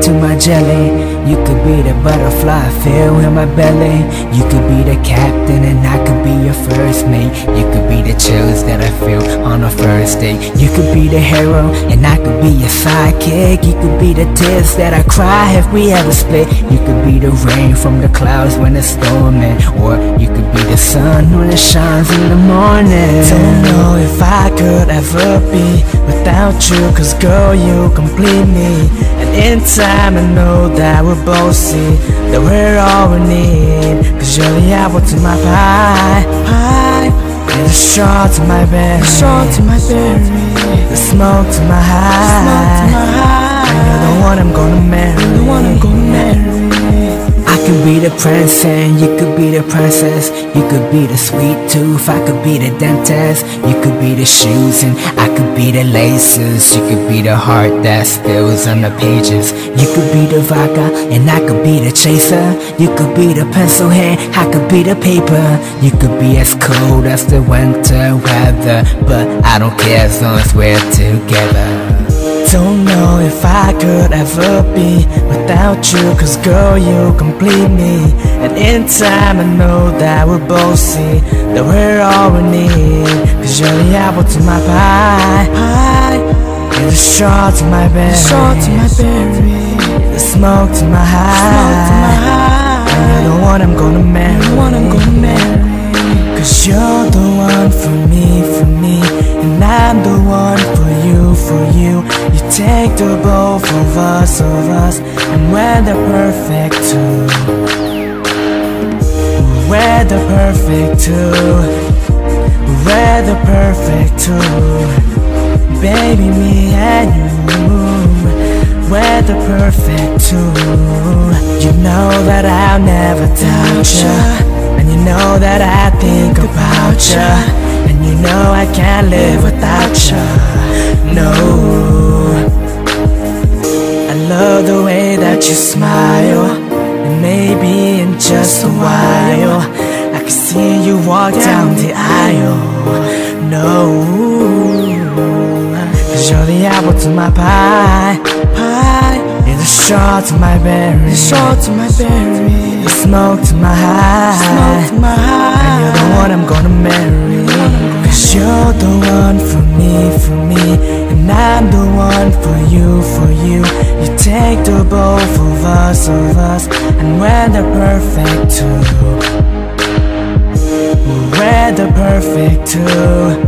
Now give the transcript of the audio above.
to my jelly. You could be the butterfly I feel in my belly. You could be the captain and I could be your first mate. You could be the chills that I feel on a first date. You could be the hero and I could be your sidekick. You could be the tears that I cry if we ever split. You could be the rain from the clouds when it's storming, or you could be the sun when it shines in the morning. Don't know if I could ever be without you, cause girl, you complete me. And in time I know that we'll both see that we're all we need. Cause you're the apple to my pie, you're the straw to my berry, the smoke to my high, and you're the one I'm gonna marry. I could be the prince and you could be the princess. You could be the sweet tooth, I could be the dentist. You could be the shoes and I could be the laces. You could be the heart that spills on the pages. You could be the vodka and I could be the chaser. You could be the pencil hand, I could be the paper. You could be as cold as the winter weather, but I don't care as long as we're together. Don't know if I could ever be without you, cause girl, you complete me. And in time I know that we'll both see that we're all we need. Cause you're the apple to my pie, you're the straw to my berry, the smoke to my high, and you're the one I'm gonna marry. Cause you're the one for me, and I'm the one for you. You take the both of us, and we're the perfect two. We're the perfect two. We're the perfect two. Baby, me and you, we're the perfect two. You know that I'll never doubt you, and you know that I think about you, and you know I can't live without you. No, I love the way that you smile, and maybe in just a while I can see you walk down the aisle. No, cause you're the apple to my pie, you're the straw to my berry, the smoke to my high, and you're the one I'm gonna marry. Cause you're the one for me, and I'm the one for you. You take the both of us, and we're the perfect two. We're the perfect two.